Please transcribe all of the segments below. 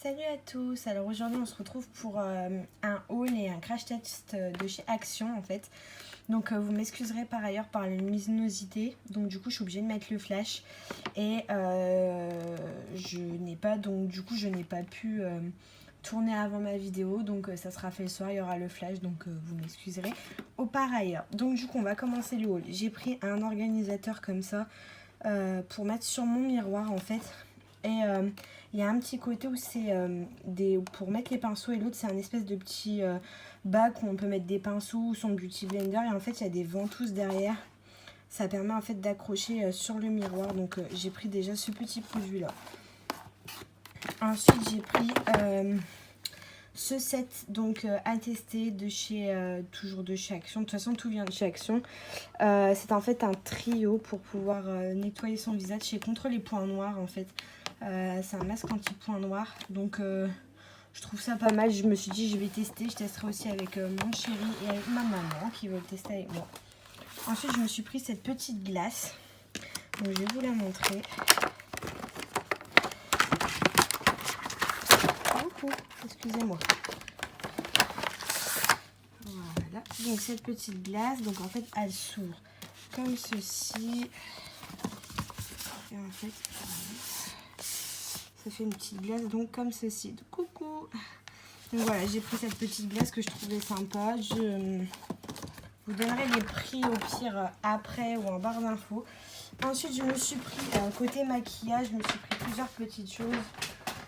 Salut à tous, alors aujourd'hui on se retrouve pour un haul et un crash test de chez Action en fait. Donc vous m'excuserez par ailleurs par la luminosité, donc du coup je suis obligée de mettre le flash et je n'ai pas pu tourner avant ma vidéo, donc ça sera fait le soir, il y aura le flash, donc vous m'excuserez au par ailleurs. Donc du coup on va commencer le haul. J'ai pris un organisateur comme ça pour mettre sur mon miroir en fait. Et il y a un petit côté où c'est pour mettre les pinceaux et l'autre c'est un espèce de petit bac où on peut mettre des pinceaux ou son beauty blender et en fait il y a des ventouses derrière. Ça permet en fait d'accrocher sur le miroir, donc j'ai pris déjà ce petit produit là. Ensuite j'ai pris ce set donc à tester de chez toujours de chez Action. De toute façon tout vient de chez Action. C'est en fait un trio pour pouvoir nettoyer son visage. C'est contre les points noirs en fait. C'est un masque anti-points noirs, donc je trouve ça pas mal. Je me suis dit je vais tester. Je testerai aussi avec mon chéri et avec ma maman qui veut le tester avec moi. Ensuite je me suis pris cette petite glace, donc je vais vous la montrer. Coucou, excusez-moi. Voilà, donc cette petite glace, donc en fait elle s'ouvre comme ceci et en fait ça fait une petite glace donc comme ceci. Coucou. Donc voilà, j'ai pris cette petite glace que je trouvais sympa. Je vous donnerai les prix au pire après ou en barre d'infos. Ensuite je me suis pris côté maquillage, je me suis pris plusieurs petites choses.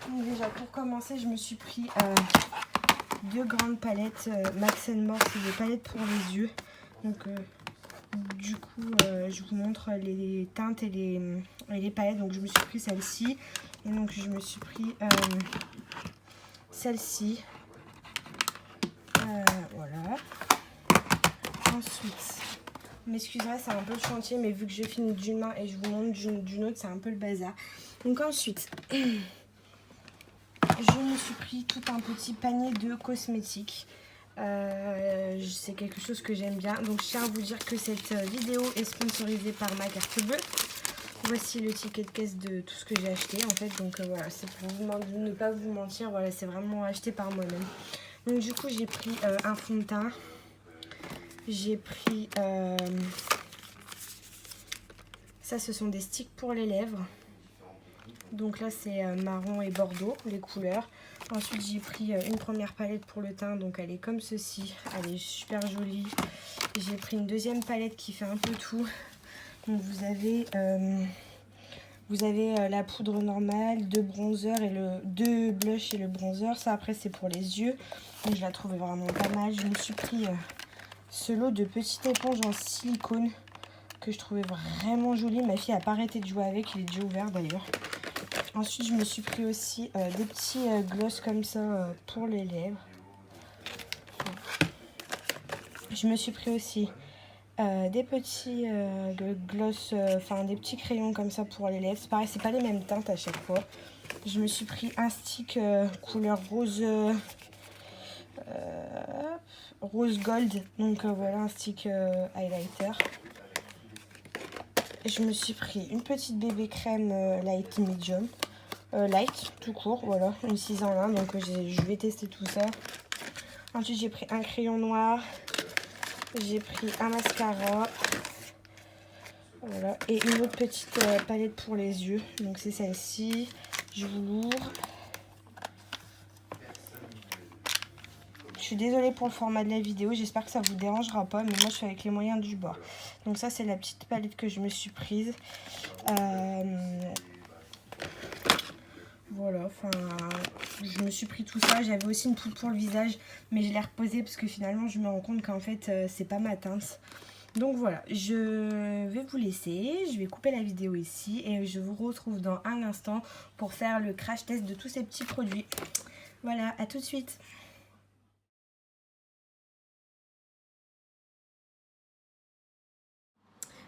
Donc déjà pour commencer je me suis pris deux grandes palettes Max & More, c'est des palettes pour les yeux. Donc du coup je vous montre les teintes et les palettes. Donc je me suis pris celle-ci et donc je me suis pris celle-ci. Voilà. Ensuite, m'excuserez, c'est un peu le chantier, mais vu que je filme d'une main et je vous montre d'une autre, c'est un peu le bazar. Donc ensuite, je me suis pris tout un petit panier de cosmétiques. C'est quelque chose que j'aime bien. Donc je tiens à vous dire que cette vidéo est sponsorisée par ma carte bleue. Voici le ticket de caisse de tout ce que j'ai acheté en fait. Donc voilà, c'est pour ne pas vous mentir, voilà, c'est vraiment acheté par moi-même. Donc du coup j'ai pris un fond de teint. J'ai pris ça, ce sont des sticks pour les lèvres. Donc là c'est marron et bordeaux les couleurs. Ensuite j'ai pris une première palette pour le teint, donc elle est comme ceci, elle est super jolie. J'ai pris une deuxième palette qui fait un peu tout. Donc vous avez la poudre normale, deux bronzers et deux blush et le bronzer. Ça après c'est pour les yeux. Donc je la trouvais vraiment pas mal. Je me suis pris ce lot de petites éponges en silicone que je trouvais vraiment joli. Ma fille n'a pas arrêté de jouer avec, il est déjà ouvert d'ailleurs. Ensuite je me suis pris aussi des petits gloss comme ça pour les lèvres. Je me suis pris aussi des petits gloss, des petits crayons comme ça pour les lèvres. C'est pareil, c'est pas les mêmes teintes à chaque fois. Je me suis pris un stick couleur rose rose gold, donc voilà un stick highlighter. Je me suis pris une petite bébé crème light medium, light tout court, voilà, une 6 en 1, donc je vais tester tout ça. Ensuite j'ai pris un crayon noir, j'ai pris un mascara, voilà, et une autre petite palette pour les yeux, donc c'est celle-ci. Je vous l'ouvre. Je suis désolée pour le format de la vidéo, j'espère que ça vous dérangera pas, mais moi je suis avec les moyens du bord. Donc ça c'est la petite palette que je me suis prise. Voilà, enfin je me suis pris tout ça. J'avais aussi une poudre pour le visage, mais je l'ai reposée parce que finalement je me rends compte qu'en fait c'est pas ma teinte. Donc voilà, je vais vous laisser, je vais couper la vidéo ici et je vous retrouve dans un instant pour faire le crash test de tous ces petits produits. Voilà, à tout de suite.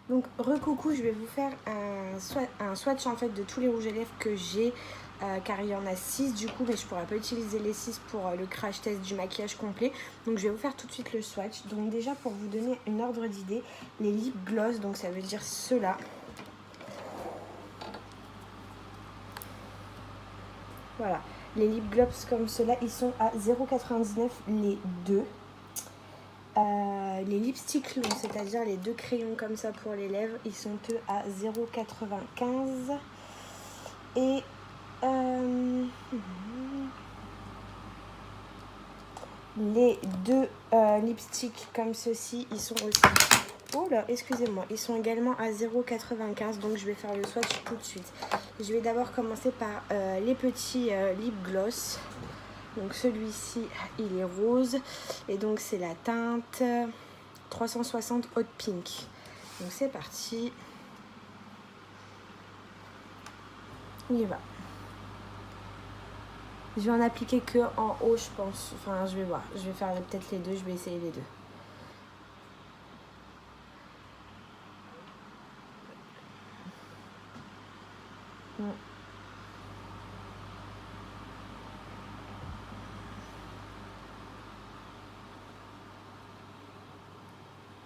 Donc recoucou, je vais vous faire un swatch en fait de tous les rouges à lèvres que j'ai, car il y en a 6 du coup, mais je pourrais pas utiliser les 6 pour le crash test du maquillage complet. Donc je vais vous faire tout de suite le swatch. Donc déjà pour vous donner une ordre d'idée, les lip gloss, donc ça veut dire ceux-là. Voilà, Les lip gloss comme ceux-là, ils sont à 0,99 les deux. Les lipsticks longs, c'est-à-dire les deux crayons comme ça pour les lèvres, ils sont eux à 0,95. Et les deux lipsticks comme ceci, ils sont aussi... Oh là, excusez-moi, ils sont également à 0,95, donc je vais faire le swatch tout de suite. Je vais d'abord commencer par les petits lip gloss. Donc celui-ci, il est rose et donc c'est la teinte 360 Hot Pink. Donc c'est parti. On y va. Je vais en appliquer que en haut, je pense. Enfin, je vais voir. Je vais faire peut-être les deux. Je vais essayer les deux.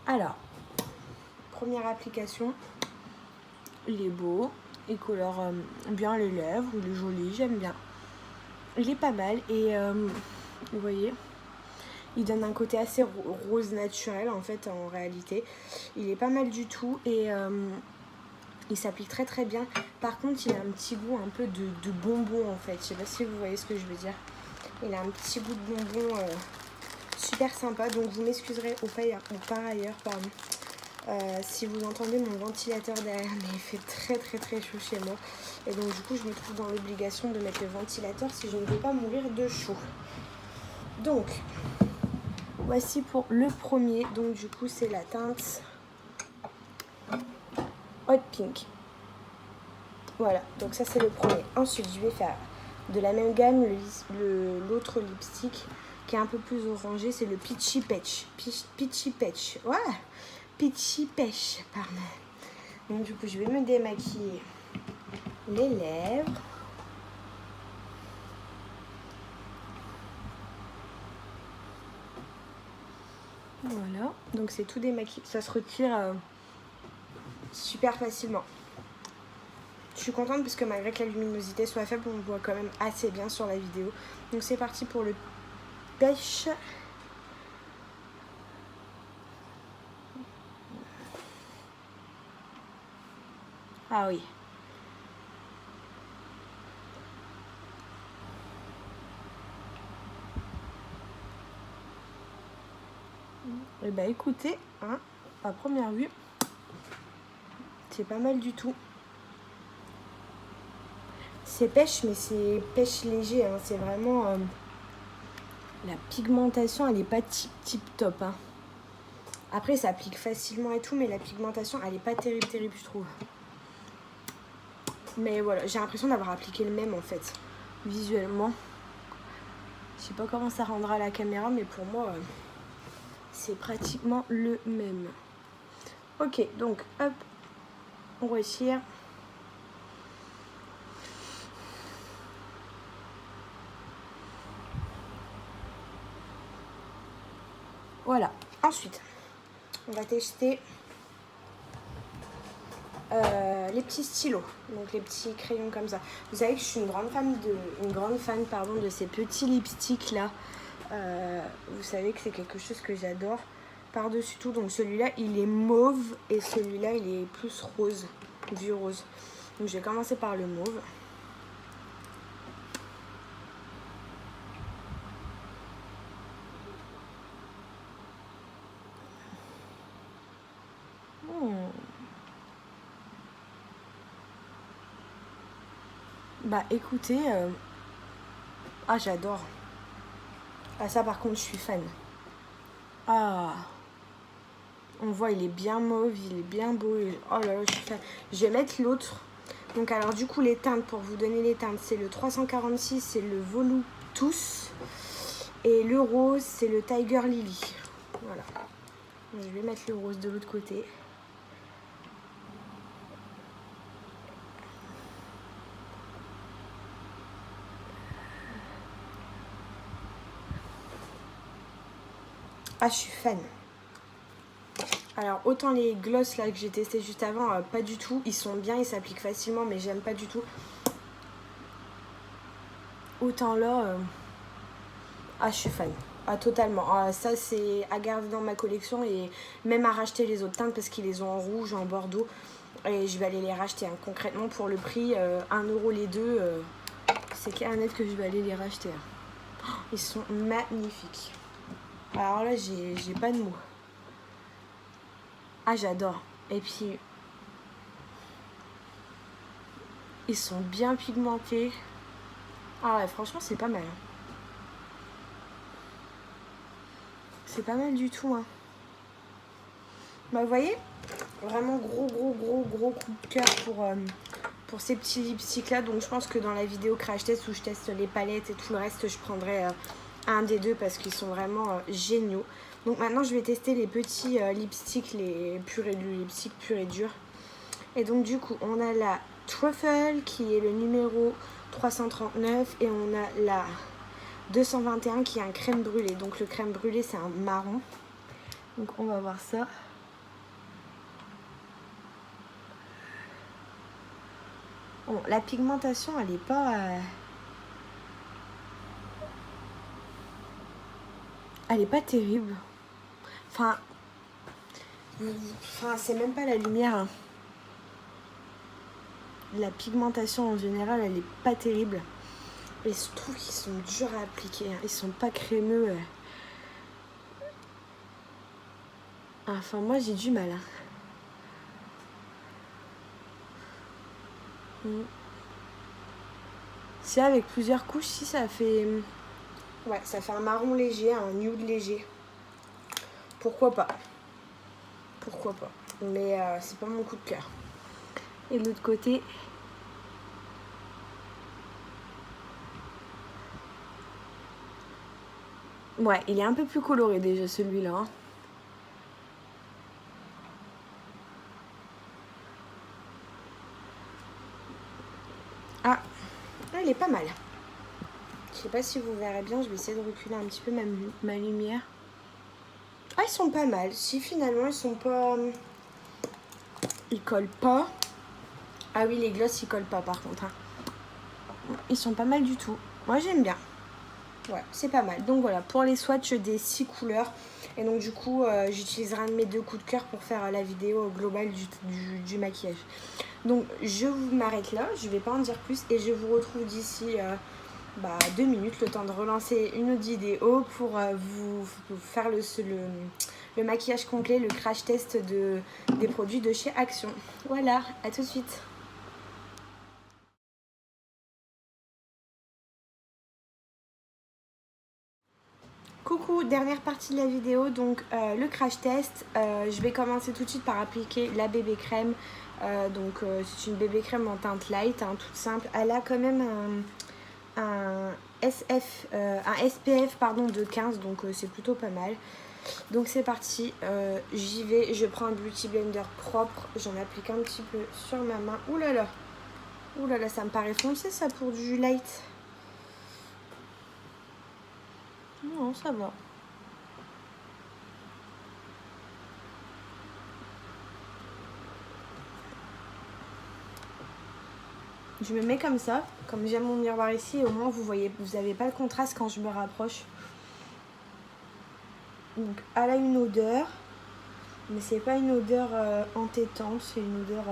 Alors, première application. Il est beau. Il colore bien les lèvres. Il est joli. J'aime bien. Il est pas mal. Et vous voyez, il donne un côté assez rose naturel en fait en réalité. Il est pas mal du tout. Et il s'applique très très bien. Par contre, il a un petit goût un peu de bonbon en fait. Je sais pas si vous voyez ce que je veux dire. Il a un petit goût de bonbon super sympa. Donc vous m'excuserez par ailleurs, pardon. Si vous entendez mon ventilateur derrière, mais il fait très très très chaud chez moi. Et donc du coup, je me trouve dans l'obligation de mettre le ventilateur si je ne veux pas mourir de chaud. Donc, voici pour le premier. Donc du coup, c'est la teinte Hot Pink. Voilà, donc ça c'est le premier. Ensuite, je vais faire de la même gamme l'autre lipstick qui est un peu plus orangé, c'est le Peachy Peach. Peachy Peach, ouais, Peachy Peach, pardon. Donc du coup, je vais me démaquiller les lèvres. Voilà, donc c'est tout démaquillé, ça se retire super facilement. Je suis contente parce que malgré que la luminosité soit faible, on voit quand même assez bien sur la vidéo. Donc c'est parti pour le pêche. Ah oui. Et bah écoutez, hein, à première vue, c'est pas mal du tout. C'est pêche, mais c'est pêche léger, hein. C'est vraiment... la pigmentation, elle n'est pas tip top. Hein. Après, ça applique facilement et tout, mais la pigmentation, elle n'est pas terrible, je trouve. Mais voilà, j'ai l'impression d'avoir appliqué le même, en fait, visuellement. Je sais pas comment ça rendra à la caméra, mais pour moi, c'est pratiquement le même. Ok, donc, hop, on retire. Voilà. Ensuite, on va tester les petits stylos, donc les petits crayons comme ça. Vous savez que je suis une grande fan de ces petits lipsticks là. Vous savez que c'est quelque chose que j'adore par-dessus tout. Donc celui-là, il est mauve et celui-là, il est plus rose, du rose. Donc je vais commencer par le mauve. Bah écoutez, ah j'adore. Ah ça par contre je suis fan. Ah, on voit il est bien mauve, il est bien beau. Oh là là, je suis fan. Je vais mettre l'autre. Donc alors du coup les teintes, pour vous donner les teintes, c'est le 346, c'est le Volutus. Et le rose, c'est le Tiger Lily. Voilà. Donc, je vais mettre le rose de l'autre côté. Ah, je suis fan. Alors, autant les gloss là que j'ai testé juste avant, pas du tout. Ils sont bien, ils s'appliquent facilement, mais j'aime pas du tout. autant là, je suis fan. Ah, totalement. Ça, c'est à garder dans ma collection et même à racheter les autres teintes parce qu'ils les ont en rouge, en bordeaux. Et je vais aller les racheter. Hein. Concrètement, pour le prix, 1 € les deux, c'est clair et net que je vais aller les racheter. Hein. Ils sont magnifiques. Alors là, j'ai pas de mots. Ah, j'adore. Et puis, ils sont bien pigmentés. Ah ouais, franchement, c'est pas mal. C'est pas mal du tout. Hein. Bah, vous voyez, vraiment gros coup de cœur pour ces petits lipsticks là. Donc, je pense que dans la vidéo crash test où je teste les palettes et tout le reste, je prendrai un des deux parce qu'ils sont vraiment géniaux. Donc, maintenant, je vais tester les petits lipsticks, les lipsticks purs et durs. Et donc, du coup, on a la Truffle qui est le numéro 339 et on a la 221 qui est un crème brûlée. Donc, le crème brûlé, c'est un marron. Donc, on va voir ça. Bon, la pigmentation, elle est pas... Elle est pas terrible. Enfin c'est même pas la lumière. Hein. La pigmentation en général, elle est pas terrible. Et je trouve qu'ils sont durs à appliquer. Hein. Ils sont pas crémeux. Enfin, moi, j'ai du mal. Hein. Si avec plusieurs couches, si ça fait... Ouais, ça fait un marron léger, un nude léger. Pourquoi pas. Pourquoi pas. Mais c'est pas mon coup de cœur. Et de l'autre côté... Ouais, il est un peu plus coloré déjà celui-là. Hein. Ah, il est pas mal. Je sais pas si vous verrez bien, je vais essayer de reculer un petit peu ma lumière. Ah, ils sont pas mal. Si finalement ils sont pas... Ils collent pas. Ah oui, les glosses ils collent pas par contre. Hein. Ils sont pas mal du tout. Moi j'aime bien. Ouais, c'est pas mal. Donc voilà, pour les swatchs des 6 couleurs. Et donc du coup, j'utiliserai un de mes 2 coups de cœur pour faire la vidéo globale du maquillage. Donc je m'arrête là, je vais pas en dire plus. Et je vous retrouve d'ici 2 minutes, le temps de relancer une autre vidéo pour vous faire le maquillage complet, le crash test des produits de chez Action. Voilà, à tout de suite. Coucou, dernière partie de la vidéo, donc le crash test. Je vais commencer tout de suite par appliquer la bébé crème. C'est une bébé crème en teinte light, hein, toute simple. Elle a quand même un SPF pardon, de 15, donc c'est plutôt pas mal. Donc c'est parti, j'y vais, je prends un beauty blender propre, j'en applique un petit peu sur ma main. Ouh là là, ça me paraît foncé ça pour du light. Non, ça va. Je me mets comme ça, comme j'ai mon miroir ici, au moins vous voyez, vous n'avez pas le contraste quand je me rapproche. Donc elle a une odeur, mais c'est pas une odeur entêtante, c'est une odeur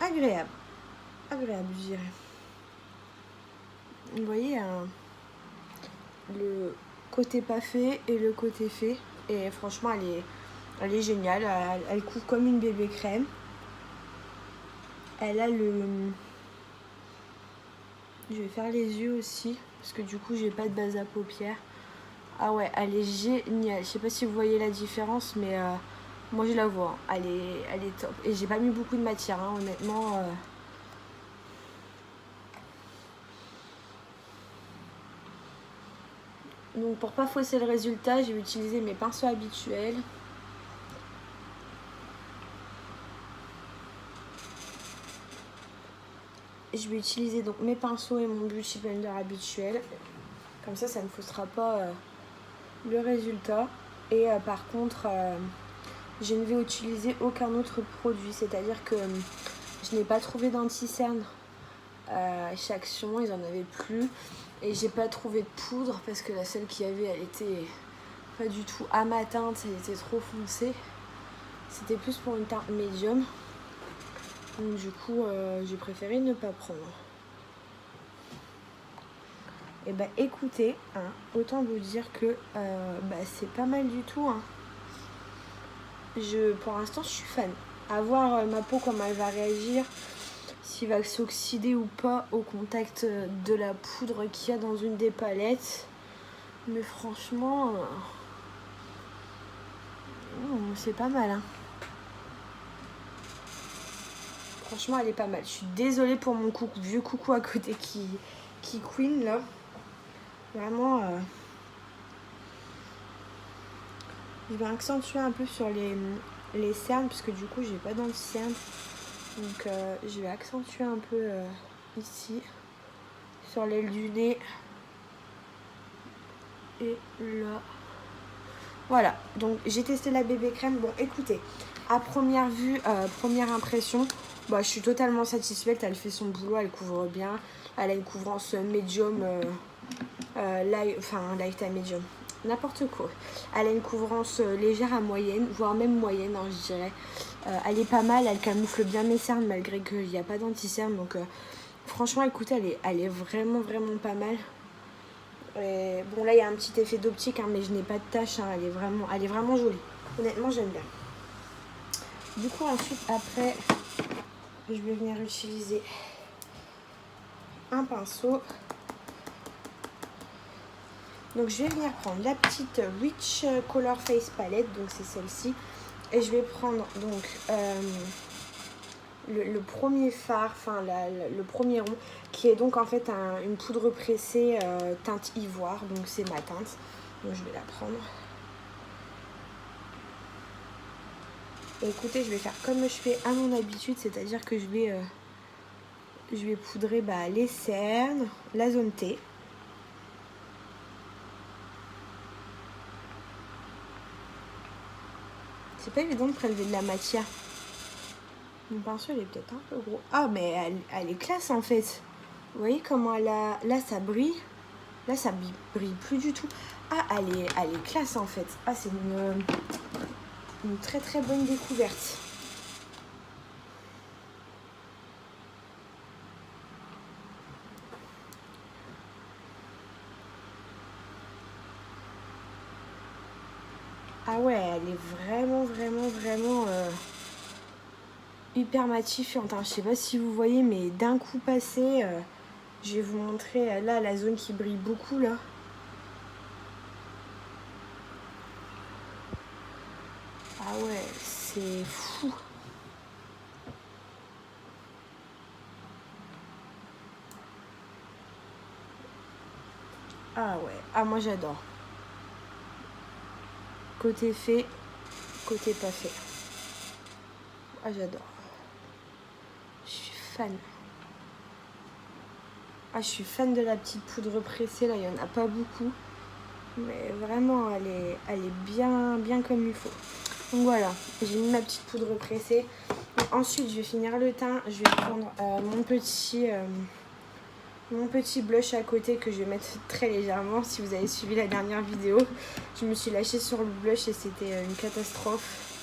agréable. Agréable, je dirais. Vous voyez le côté pas fait et le côté fait. Et franchement, elle est géniale. Elle couvre comme une bébé crème. Elle a le... Je vais faire les yeux aussi, parce que du coup, j'ai pas de base à paupières. Ah ouais, elle est géniale. Je sais pas si vous voyez la différence, mais moi, je la vois. Elle est top. Et j'ai pas mis beaucoup de matière, hein, honnêtement. Donc pour pas fausser le résultat, j'ai utilisé mes pinceaux habituels. Je vais utiliser donc mes pinceaux et mon beauty blender habituel. Comme ça, ça ne faussera pas le résultat. Et par contre, je ne vais utiliser aucun autre produit. C'est-à-dire que je n'ai pas trouvé d'anti-cerne chez Action, ils en avaient plus. Et j'ai pas trouvé de poudre parce que la seule qu'il y avait, elle était pas du tout à ma teinte, elle était trop foncée. C'était plus pour une teinte médium. Donc du coup, j'ai préféré ne pas prendre. Et bah écoutez, hein, autant vous dire que c'est pas mal du tout. Hein. Pour l'instant, je suis fan. À voir ma peau, comment elle va réagir, s'il va s'oxyder ou pas au contact de la poudre qu'il y a dans une des palettes. Mais franchement, c'est pas mal. Hein. Franchement, elle est pas mal. Je suis désolée pour mon vieux coucou à côté qui queen là. Vraiment, je vais accentuer un peu sur les cernes, puisque du coup, j'ai pas dans le cerne. Donc, je vais accentuer un peu ici, sur l'aile du nez. Et là. Voilà, donc j'ai testé la bébé crème. Bon, écoutez, à première vue, première impression, je suis totalement satisfaite. Elle fait son boulot, elle couvre bien. Elle a une couvrance médium, lifetime médium, n'importe quoi. Elle a une couvrance légère à moyenne, voire même moyenne, hein, je dirais. Elle est pas mal, elle camoufle bien mes cernes malgré qu'il n'y a pas d'anti-cerne. Donc, franchement, écoutez, elle est vraiment, vraiment pas mal. Et bon, là, il y a un petit effet d'optique, hein, mais je n'ai pas de tache. Hein, elle est vraiment jolie. Honnêtement, j'aime bien. Du coup, ensuite, après, je vais venir utiliser un pinceau. Donc, je vais venir prendre la petite Rich Color Face Palette. Donc, c'est celle-ci. Et je vais prendre donc le premier fard, le premier rond, qui est donc en fait une poudre pressée teinte ivoire. Donc, c'est ma teinte. Donc, je vais la prendre. Et écoutez, je vais faire comme je fais à mon habitude, c'est-à-dire que je vais poudrer les cernes, la zone T. C'est pas évident de prélever de la matière. Mon pinceau, il est peut-être un peu gros. Ah, mais elle est classe, en fait. Vous voyez comment elle a... Là, ça brille. Là, ça brille plus du tout. Ah, elle est classe, en fait. Ah, c'est une très, très bonne découverte. Ah ouais, elle est vraiment, vraiment, vraiment hyper matifiante. Hein. Je sais pas si vous voyez, mais d'un coup passé, je vais vous montrer là la zone qui brille beaucoup là. Ah ouais, c'est fou. Ah ouais, ah moi j'adore. Côté fait, côté pas fait. Ah j'adore. Je suis fan. Ah je suis fan de la petite poudre pressée là, il n'y en a pas beaucoup. Mais vraiment elle est bien, bien comme il faut. Donc voilà, j'ai mis ma petite poudre pressée. Donc, ensuite je vais finir le teint. Je vais prendre mon petit blush à côté que je vais mettre très légèrement. Si vous avez suivi la dernière vidéo, je me suis lâchée sur le blush et c'était une catastrophe.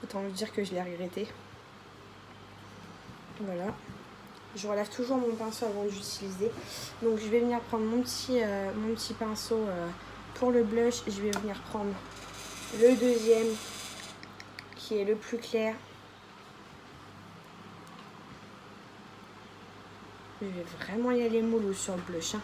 Autant vous dire que je l'ai regretté. Voilà. Je relève toujours mon pinceau avant d'utiliser. Donc je vais venir prendre mon petit pinceau pour le blush. Je vais venir prendre le deuxième qui est le plus clair. Je vais vraiment y aller mollo sur le blush. Hein.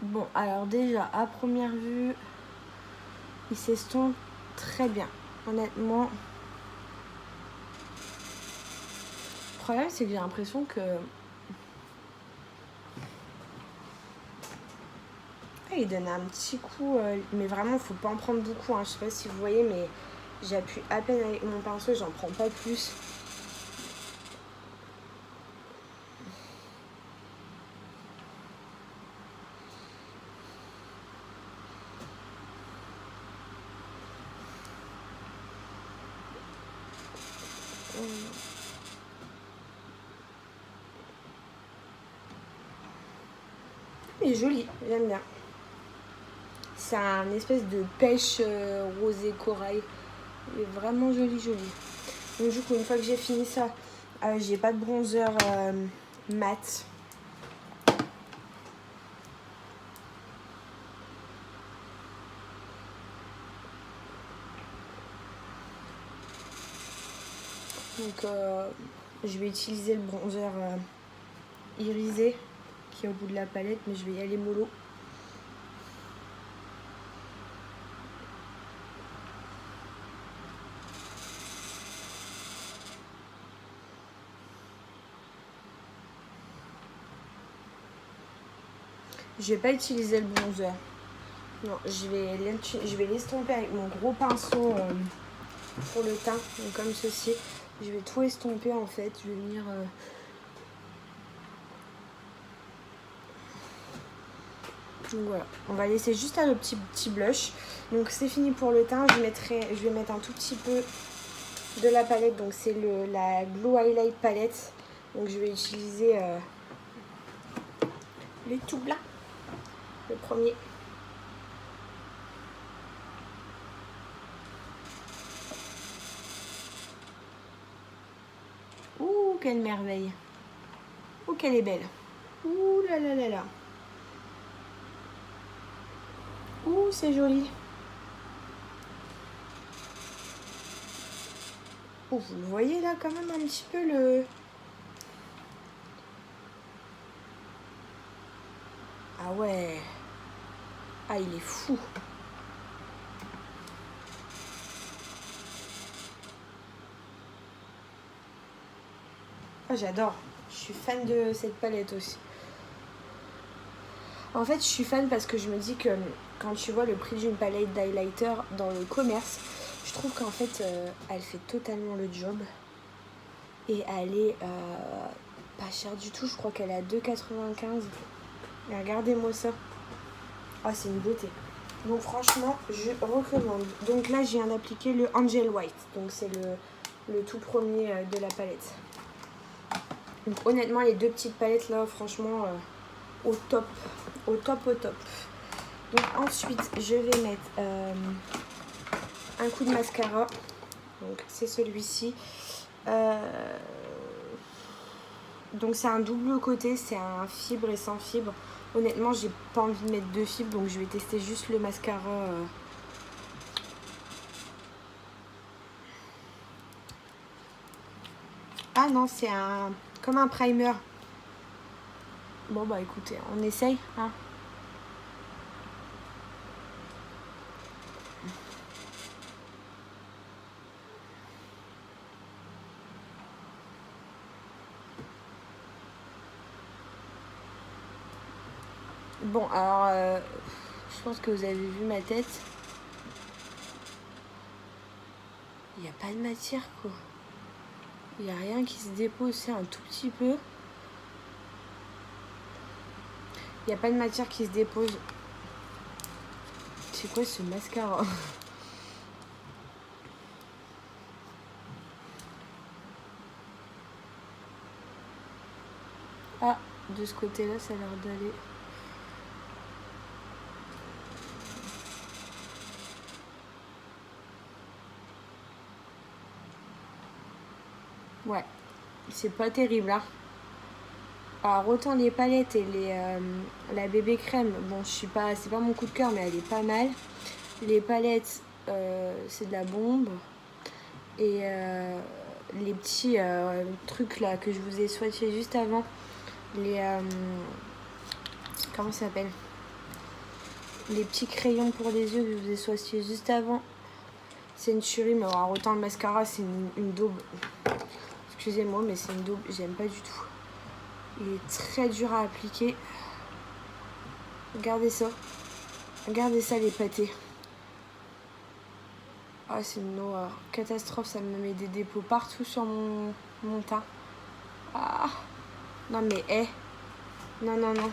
Bon, alors déjà, à première vue, il s'estompe très bien. Honnêtement, le problème, c'est que j'ai l'impression que... il donne un petit coup, mais vraiment, il ne faut pas en prendre beaucoup. Hein. Je sais pas si vous voyez, mais j'appuie à peine avec mon pinceau, j'en prends pas plus. mais joli, j'aime bien. C'est un espèce de pêche rosé corail. Il est vraiment joli, joli. Donc du coup, une fois que j'ai fini ça, j'ai pas de bronzer mat. Donc je vais utiliser le bronzer irisé qui est au bout de la palette, mais je vais y aller mollo. Je vais pas utiliser le bronzer. Non, je vais l'estomper avec mon gros pinceau pour le teint, donc comme ceci. Je vais tout estomper en fait. Je vais venir donc voilà, on va laisser juste un petit blush. Donc c'est fini pour le teint. Je vais mettre un tout petit peu de la palette. Donc c'est la Glow Highlight palette. Donc je vais utiliser les tubes là. Le premier. Ouh, quelle merveille. Ouh, qu'elle est belle. Ouh là là là là. Ouh, c'est joli. Oh, vous le voyez là quand même un petit peu le... Ah ouais. Ah, il est fou. Ah, j'adore. Je suis fan de cette palette aussi. En fait, je suis fan parce que je me dis que quand tu vois le prix d'une palette d'highlighter dans le commerce, je trouve qu'en fait, elle fait totalement le job. Et elle est pas chère du tout. Je crois qu'elle est à 2,95 €. Et regardez-moi ça. Ah, c'est une beauté. Donc franchement, je recommande. Donc là, je viens d'appliquer le Angel White. Donc c'est le tout premier de la palette. Donc honnêtement, les deux petites palettes là, franchement, au top. Au top, au top. Donc ensuite, je vais mettre un coup de mascara. Donc c'est celui-ci. Donc c'est un double côté, c'est un fibre et sans fibre. Honnêtement, j'ai pas envie de mettre deux fibres, donc je vais tester juste le mascara. Ah non, c'est comme un primer. Bon bah écoutez, on essaye, hein. Bon, alors, je pense que vous avez vu ma tête. Il n'y a pas de matière, quoi. Il n'y a rien qui se dépose, c'est un tout petit peu. Il n'y a pas de matière qui se dépose. C'est quoi ce mascara? Ah, de ce côté-là, ça a l'air d'aller. Ouais, c'est pas terrible, hein. Alors, autant les palettes et la bébé crème, bon, c'est pas mon coup de cœur, mais elle est pas mal. Les palettes, c'est de la bombe. Et les petits trucs là que je vous ai swatché juste avant, comment ça s'appelle, les petits crayons pour les yeux que je vous ai swatché juste avant, c'est une tuerie. Mais alors, autant le mascara, c'est une daube. Excusez-moi, mais c'est une daube, j'aime pas du tout. Il est très dur à appliquer. Regardez ça. Regardez ça, les pâtés. Ah, c'est une horreur. Catastrophe, ça me met des dépôts partout sur mon teint. Ah. Non, mais non, non, non.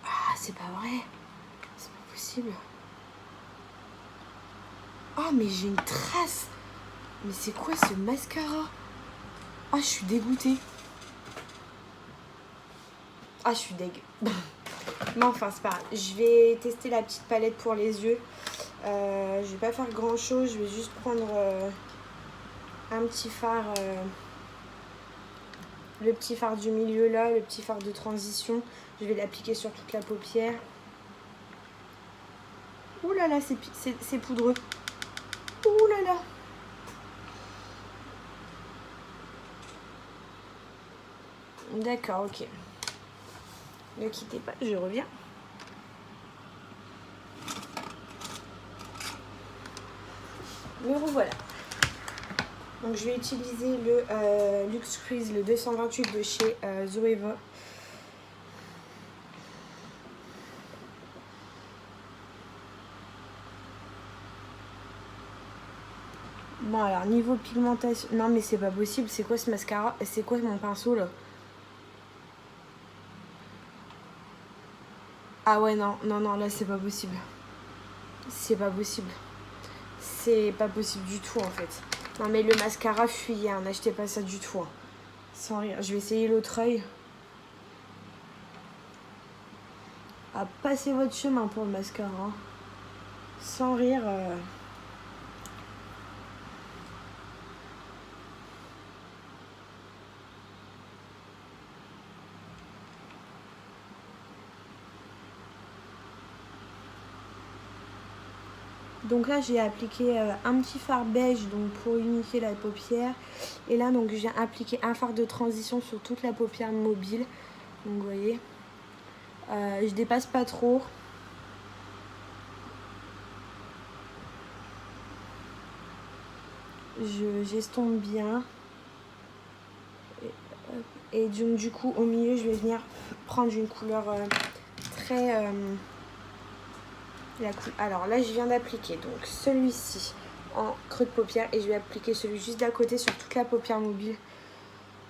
Ah, c'est pas vrai. C'est pas possible. Ah, mais j'ai une trace. Mais c'est quoi ce mascara? Ah, je suis dégoûtée. Ah, je suis deg. Mais enfin, c'est pas grave. Je vais tester la petite palette pour les yeux. Je vais pas faire grand chose. Je vais juste prendre un petit fard. Le petit fard du milieu là, le petit fard de transition. Je vais l'appliquer sur toute la paupière. Ouh là là, c'est poudreux. Ouh là là. D'accord, ok. Ne quittez pas, je reviens. Me revoilà. Donc je vais utiliser le Luxe Freeze, le 228 de chez Zoeva. Bon alors niveau pigmentation, non mais c'est pas possible, c'est quoi ce mascara? C'est quoi mon pinceau là? Ah ouais non, non, non, là c'est pas possible. C'est pas possible. C'est pas possible du tout en fait. Non mais le mascara fuyez, hein, n'achetez pas ça du tout. Hein. Sans rire, je vais essayer l'autre œil. Ah, passez votre chemin pour le mascara. Sans rire. Donc là j'ai appliqué un petit fard beige donc pour unifier la paupière. Et là donc j'ai appliqué un fard de transition sur toute la paupière mobile. Donc vous voyez. Je dépasse pas trop. J'estompe bien. Et donc du coup au milieu je vais venir prendre une couleur très... Alors là je viens d'appliquer donc celui-ci en creux de paupière et je vais appliquer celui juste d'à côté sur toute la paupière mobile.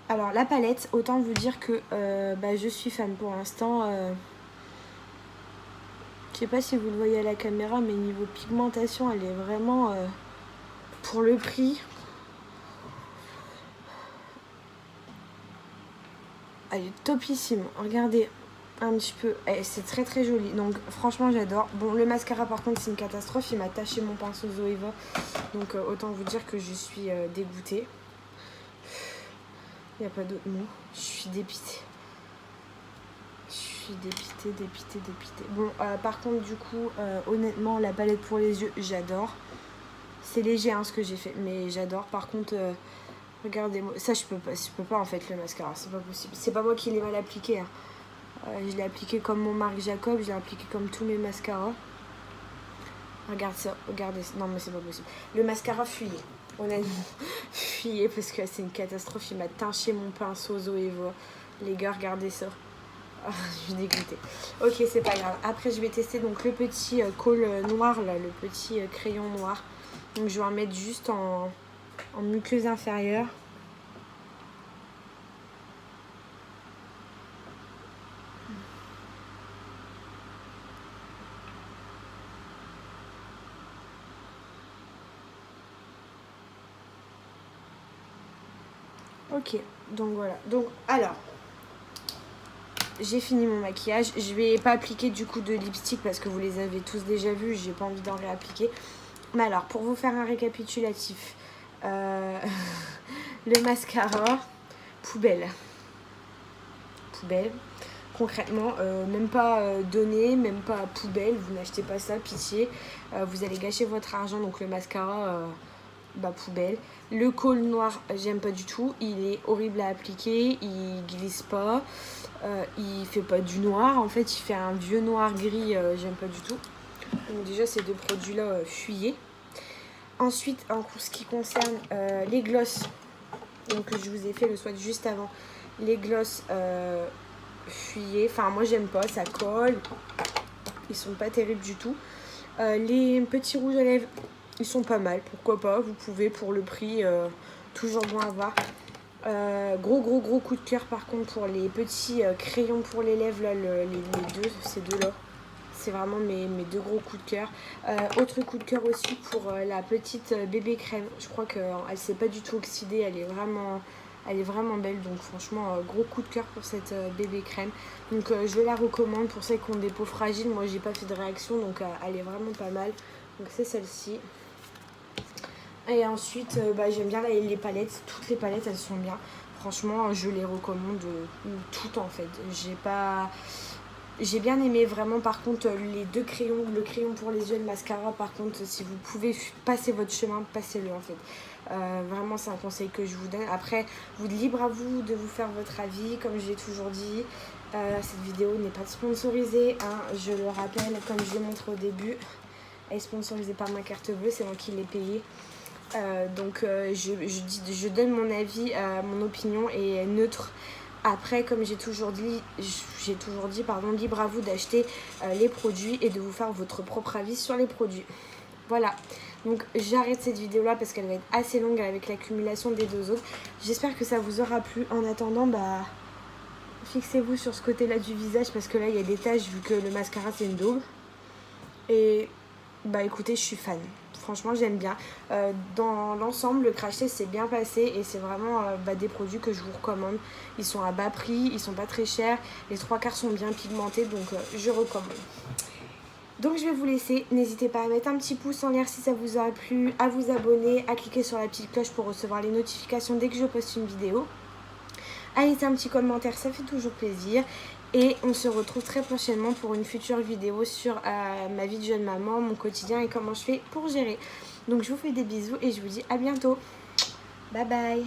Alors la palette, autant vous dire que je suis fan pour l'instant. Je sais pas si vous le voyez à la caméra, mais niveau pigmentation elle est vraiment pour le prix. Elle est topissime, regardez un petit peu, c'est très très joli, donc franchement j'adore. Bon le mascara par contre c'est une catastrophe, il m'a taché mon pinceau Zoeva, donc autant vous dire que je suis dégoûtée. Il n'y a pas d'autre mot, je suis dépitée. Je suis dépitée. Bon par contre du coup honnêtement la palette pour les yeux j'adore. C'est léger hein, ce que j'ai fait, mais j'adore. Par contre regardez-moi, ça je peux pas en fait le mascara, c'est pas possible. C'est pas moi qui l'ai mal appliqué hein. Je l'ai appliqué comme mon Marc Jacob, je l'ai appliqué comme tous mes mascaras. Regarde ça, regardez ça. Non mais c'est pas possible. Le mascara fuyez, honnêtement. Fuyez parce que c'est une catastrophe. Il m'a taché mon pinceau Zoeva. Les gars, regardez ça. Oh, je suis dégoûtée. Ok, c'est pas grave. Après, je vais tester donc le petit col noir, là, le petit crayon noir. Donc je vais en mettre juste en muqueuse inférieure. Ok, donc voilà. Donc, alors, j'ai fini mon maquillage. Je vais pas appliquer du coup de lipstick parce que vous les avez tous déjà vus. J'ai pas envie d'en réappliquer. Mais alors, pour vous faire un récapitulatif, le mascara, poubelle. Poubelle. Concrètement, même pas donné, même pas poubelle. Vous n'achetez pas ça, pitié. Vous allez gâcher votre argent. Donc le mascara... poubelle. Le col noir, j'aime pas du tout. Il est horrible à appliquer. Il glisse pas. Il fait pas du noir. En fait, il fait un vieux noir gris. J'aime pas du tout. Donc déjà, ces deux produits-là, fuyez. Ensuite, en ce qui concerne les glosses, donc je vous ai fait le swatch juste avant. Les glosses, fuyez. Enfin, moi, j'aime pas. Ça colle. Ils sont pas terribles du tout. Les petits rouges à lèvres, ils sont pas mal, pourquoi pas, vous pouvez pour le prix, toujours bon à voir. Gros coup de cœur par contre pour les petits crayons pour les lèvres, là, ces deux-là. C'est vraiment mes deux gros coups de cœur. Autre coup de cœur aussi pour la petite bébé crème. Je crois qu'elle s'est pas du tout oxydée, elle est vraiment Elle est vraiment belle, donc franchement gros coup de cœur pour cette bébé crème. Donc je la recommande pour celles qui ont des peaux fragiles. Moi j'ai pas fait de réaction, donc elle est vraiment pas mal. Donc c'est celle-ci. Et ensuite j'aime bien les palettes. Toutes les palettes elles sont bien. Franchement je les recommande toutes en fait. J'ai bien aimé vraiment. Par contre les deux crayons, le crayon pour les yeux et le mascara, par contre si vous pouvez passer votre chemin, passez-le en fait. Vraiment c'est un conseil que je vous donne. Après libre à vous de vous faire votre avis. Comme je l'ai toujours dit, cette vidéo n'est pas sponsorisée hein, je le rappelle, comme je l'ai montré au début. Elle est sponsorisée par ma carte bleue, c'est moi qui l'ai payée. Je donne mon avis, mon opinion est neutre. Après, comme j'ai toujours dit, libre à vous d'acheter les produits et de vous faire votre propre avis sur les produits. Voilà, donc j'arrête cette vidéo là parce qu'elle va être assez longue avec l'accumulation des deux autres. J'espère que ça vous aura plu. En attendant, fixez-vous sur ce côté là du visage parce que là il y a des taches vu que le mascara c'est une daube. Et écoutez, je suis fan. Franchement j'aime bien. Dans l'ensemble le crash test s'est bien passé et c'est vraiment des produits que je vous recommande. Ils sont à bas prix, ils sont pas très chers, les 3/4 sont bien pigmentés, donc je recommande. Donc je vais vous laisser, n'hésitez pas à mettre un petit pouce en l'air si ça vous a plu, à vous abonner, à cliquer sur la petite cloche pour recevoir les notifications dès que je poste une vidéo. À laisser un petit commentaire, ça fait toujours plaisir. Et on se retrouve très prochainement pour une future vidéo sur ma vie de jeune maman, mon quotidien et comment je fais pour gérer. Donc je vous fais des bisous et je vous dis à bientôt. Bye bye.